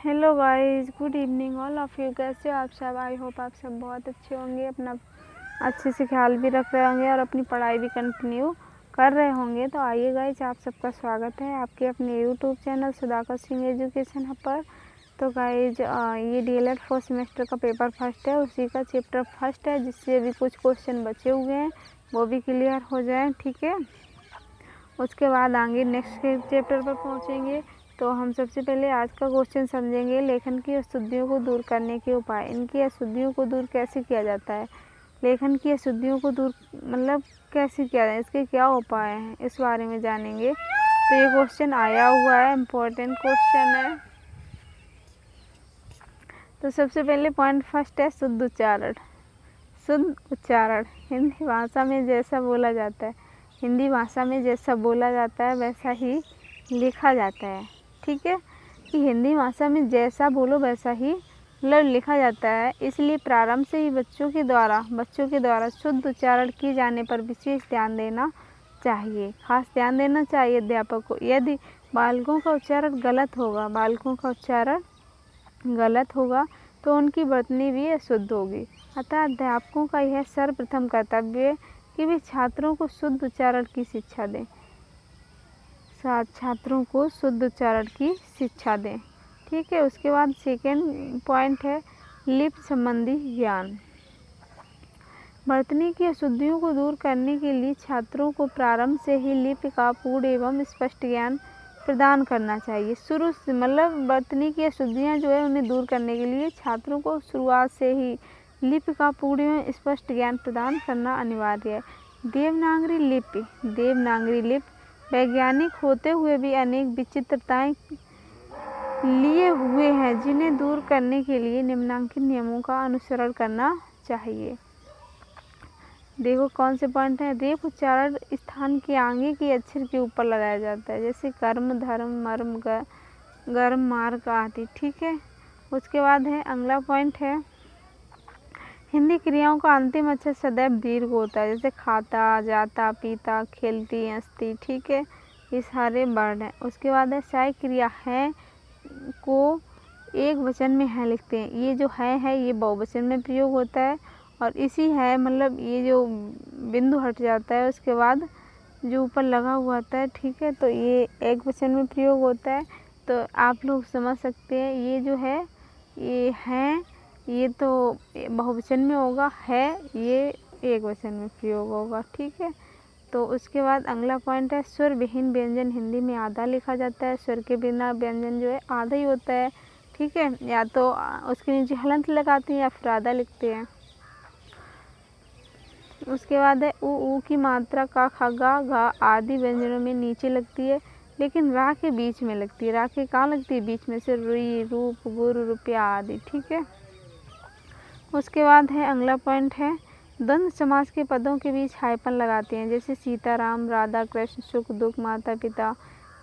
Hello guys, good evening all of you. कैसे हो आप सब? आई होप आप सब बहुत अच्छे होंगे, अपना अच्छे से ख्याल भी रख रहे होंगे और अपनी पढ़ाई भी कंटिन्यू कर रहे होंगे। तो आइए गाइस, आप सबका स्वागत है आपके अपने YouTube channel Sudhakar Singh education hub पर। तो गाइस, ये डीएलएड 4th सेमेस्टर का पेपर फर्स्ट है, उसी का चैप्टर फर्स्ट है, जिससे अभी कुछ क्वेश्चन बचे हुए हैं वो भी क्लियर हो जाए। ठीक है, उसके बाद आगे नेक्स्ट चैप्टर पर पहुँचेंगे। तो हम सबसे पहले आज का क्वेश्चन समझेंगे, लेखन की अशुद्धियों को दूर करने के उपाय। इनकी अशुद्धियों को दूर कैसे किया जाता है, लेखन की अशुद्धियों को दूर मतलब कैसे किया जाए, इसके क्या उपाय हैं, इस बारे में जानेंगे। तो ये क्वेश्चन आया हुआ है, इम्पोर्टेंट क्वेश्चन है। तो सबसे पहले पॉइंट फर्स्ट है शुद्ध उच्चारण। शुद्ध उच्चारण हिंदी भाषा में जैसा बोला जाता है, हिंदी भाषा में जैसा बोला जाता है वैसा ही लिखा जाता है। ठीक है, कि हिंदी भाषा में जैसा बोलो वैसा ही लिखा जाता है। इसलिए प्रारंभ से ही बच्चों के द्वारा शुद्ध उच्चारण किए जाने पर विशेष ध्यान देना चाहिए, खास ध्यान देना चाहिए अध्यापक को। यदि बालकों का उच्चारण गलत होगा तो उनकी वर्तनी भी अशुद्ध होगी। अतः अध्यापकों का यह सर्वप्रथम कर्तव्य है कि वे छात्रों को शुद्ध उच्चारण की शिक्षा दें। ठीक है, उसके बाद सेकेंड पॉइंट है लिपि संबंधी ज्ञान। वर्तनी की अशुद्धियों को दूर करने के लिए छात्रों को प्रारंभ से ही लिपि का पूर्ण एवं स्पष्ट ज्ञान प्रदान करना चाहिए। शुरू से मतलब वर्तनी की अशुद्धियाँ जो है उन्हें दूर करने के लिए छात्रों को शुरुआत से ही लिपि का पूर्ण एवं स्पष्ट ज्ञान प्रदान करना अनिवार्य है। देवनागरी लिपि वैज्ञानिक होते हुए भी अनेक विचित्रताएं लिए हुए हैं, जिन्हें दूर करने के लिए निम्नलिखित नियमों का अनुसरण करना चाहिए। देखो कौन से पॉइंट है। रेफ उच्चारण स्थान के आगे के अक्षर के ऊपर लगाया जाता है, जैसे कर्म, धर्म, मर्म, गर्म, मार्ग आदि। ठीक है, उसके बाद है अगला पॉइंट है हिंदी क्रियाओं का अंतिम अक्षर सदैव दीर्घ होता है, जैसे खाता, जाता, पीता, खेलती, हंसती। ठीक है, ये सारे वर्ड हैं। उसके बाद है सहायक क्रिया है को एक वचन में है लिखते हैं। ये जो है ये बहुवचन में प्रयोग होता है, और इसी है मतलब ये जो बिंदु हट जाता है उसके बाद जो ऊपर लगा हुआ होता है। ठीक है, तो ये एक वचन में प्रयोग होता है। तो आप लोग समझ सकते हैं ये जो है ये है, ये तो बहुवचन में होगा, है ये एक वचन में प्रयोग होगा। ठीक है, तो उसके बाद अगला पॉइंट है स्वर विहीन व्यंजन हिंदी में आधा लिखा जाता है। स्वर के बिना व्यंजन जो है आधा ही होता है। ठीक है, या तो उसके नीचे हलंत लगाते हैं या फिर आधा लिखते हैं। उसके बाद है ऊ की मात्रा का, ख, गा, घा आदि व्यंजनों में नीचे लगती है, लेकिन रा के बीच में लगती है। रा के कहाँ लगती है? बीच में से। रुई, रूप, गुरु, रुपया आदि। ठीक है, उसके बाद है अगला पॉइंट है द्वंद्व समास के पदों के बीच हाइपन लगाते हैं, जैसे सीताराम, राधा कृष्ण, सुख दुख, माता पिता।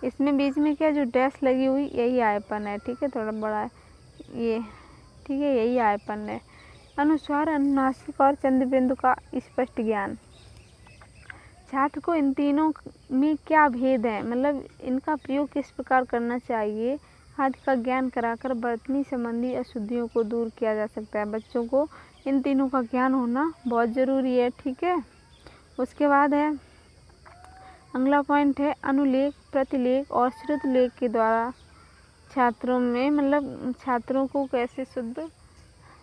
इसमें बीच में क्या जो डैश लगी हुई यही हाइपन है। ठीक है, थोड़ा बड़ा है ये। ठीक है, यही हाइपन है। अनुस्वार, अनुनासिक और चंद्रबिंदु का स्पष्ट ज्ञान। छात्र को इन तीनों में क्या भेद है, मतलब इनका प्रयोग किस प्रकार करना चाहिए आदि का ज्ञान कराकर वर्तनी संबंधी अशुद्धियों को दूर किया जा सकता है। बच्चों को इन तीनों का ज्ञान होना बहुत ज़रूरी है। ठीक है, उसके बाद है अगला पॉइंट है अनुलेख, प्रतिलेख और श्रुत लेख के द्वारा छात्रों में मतलब छात्रों को कैसे शुद्ध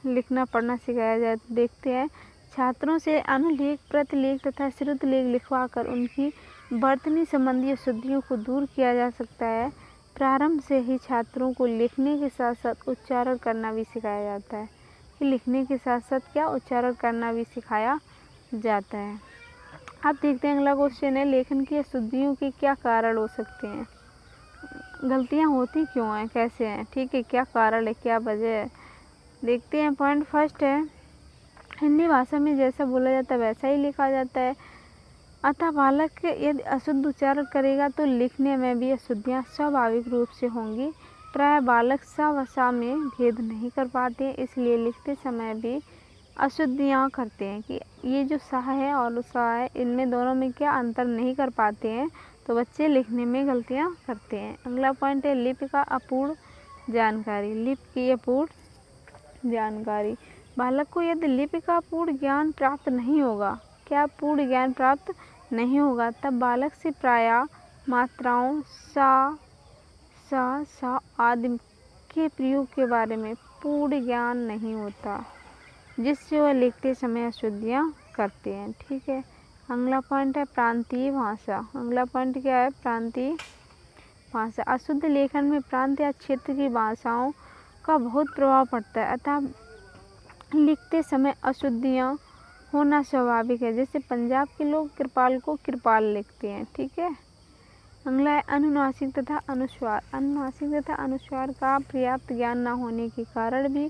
लिखना पढ़ना सिखाया जाए। तो देखते हैं, छात्रों से अनुलेख, प्रतिलेख तथा श्रुत लेख लिखवाकर उनकी वर्तनी संबंधी अशुद्धियों को दूर किया जा सकता है। प्रारंभ से ही छात्रों को लिखने के साथ साथ उच्चारण करना भी सिखाया जाता है, कि लिखने के साथ साथ क्या उच्चारण करना भी सिखाया जाता है। अब देखते हैं अगला क्वेश्चन है लेखन की अशुद्धियों के क्या कारण हो सकते हैं, गलतियाँ होती क्यों हैं, कैसे हैं। ठीक है, क्या कारण है, क्या वजह है, देखते हैं। पॉइंट फर्स्ट है हिंदी भाषा में जैसा बोला जाता है वैसा ही लिखा जाता है, अतः बालक यदि अशुद्ध उच्चारण करेगा तो लिखने में भी अशुद्धियाँ स्वाभाविक रूप से होंगी। प्राय बालक स व सा में भेद नहीं कर पाते, इसलिए लिखते समय भी अशुद्धियाँ करते हैं, कि ये जो सा है और सा है इनमें दोनों में क्या अंतर नहीं कर पाते हैं, तो बच्चे लिखने में गलतियाँ करते हैं। अगला पॉइंट है लिपि का अपूर्ण जानकारी। लिपि की अपूर्ण जानकारी। बालक को यदि लिपि का पूर्ण ज्ञान प्राप्त नहीं होगा, क्या पूर्ण ज्ञान प्राप्त नहीं होगा, तब बालक से प्रायः मात्राओं सा, सा आदि के प्रयोग के बारे में पूर्ण ज्ञान नहीं होता, जिससे वह लिखते समय अशुद्धियाँ करते हैं। ठीक है। अगला पॉइंट है प्रांतीय भाषा। अगला पॉइंट क्या है? प्रांतीय भाषा। अशुद्ध लेखन में प्रांत या क्षेत्र की भाषाओं का बहुत प्रभाव पड़ता है, अतः लिखते समय अशुद्धियाँ होना स्वाभाविक है। जैसे पंजाब के लोग कृपाल को कृपाल लिखते हैं। ठीक है। अगला है अनुनासिक तथा अनुस्वार। अनुनासिक तथा अनुस्वार का पर्याप्त ज्ञान न होने के कारण भी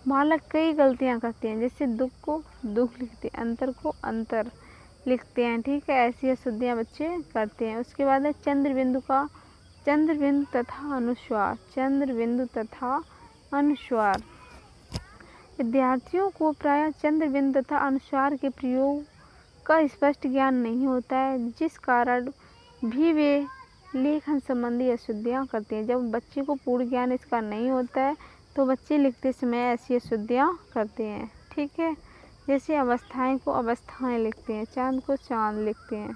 बालक कई गलतियां करते हैं, जैसे दुख को दुख लिखते हैं, अंतर को अंतर लिखते हैं। ठीक है। ऐसी अशुद्धियां बच्चे करते हैं। उसके बाद है चंद्रबिंदु तथा अनुस्वार। चंद्रबिंदु तथा अनुस्वार। विद्यार्थियों को प्रायः चंद्रबिंदु तथा अनुस्वार के प्रयोग का स्पष्ट ज्ञान नहीं होता है, जिस कारण भी वे लेखन संबंधी अशुद्धियाँ करते हैं। जब बच्चे को पूर्ण ज्ञान इसका नहीं होता है तो बच्चे लिखते समय ऐसी अशुद्धियाँ करते हैं। ठीक है। जैसे अवस्थाएं को अवस्थाएं लिखते हैं, चांद को चांद लिखते हैं।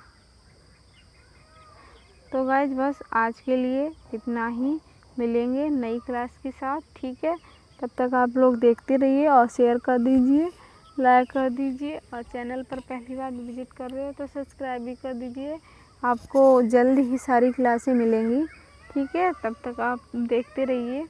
तो गाइज बस आज के लिए इतना ही। मिलेंगे नई क्लास के साथ। ठीक है। तब तक आप लोग देखते रहिए और शेयर कर दीजिए, लाइक कर दीजिए, और चैनल पर पहली बार विजिट कर रहे हो तो सब्सक्राइब भी कर दीजिए। आपको जल्द ही सारी क्लासें मिलेंगी। ठीक है। तब तक आप देखते रहिए।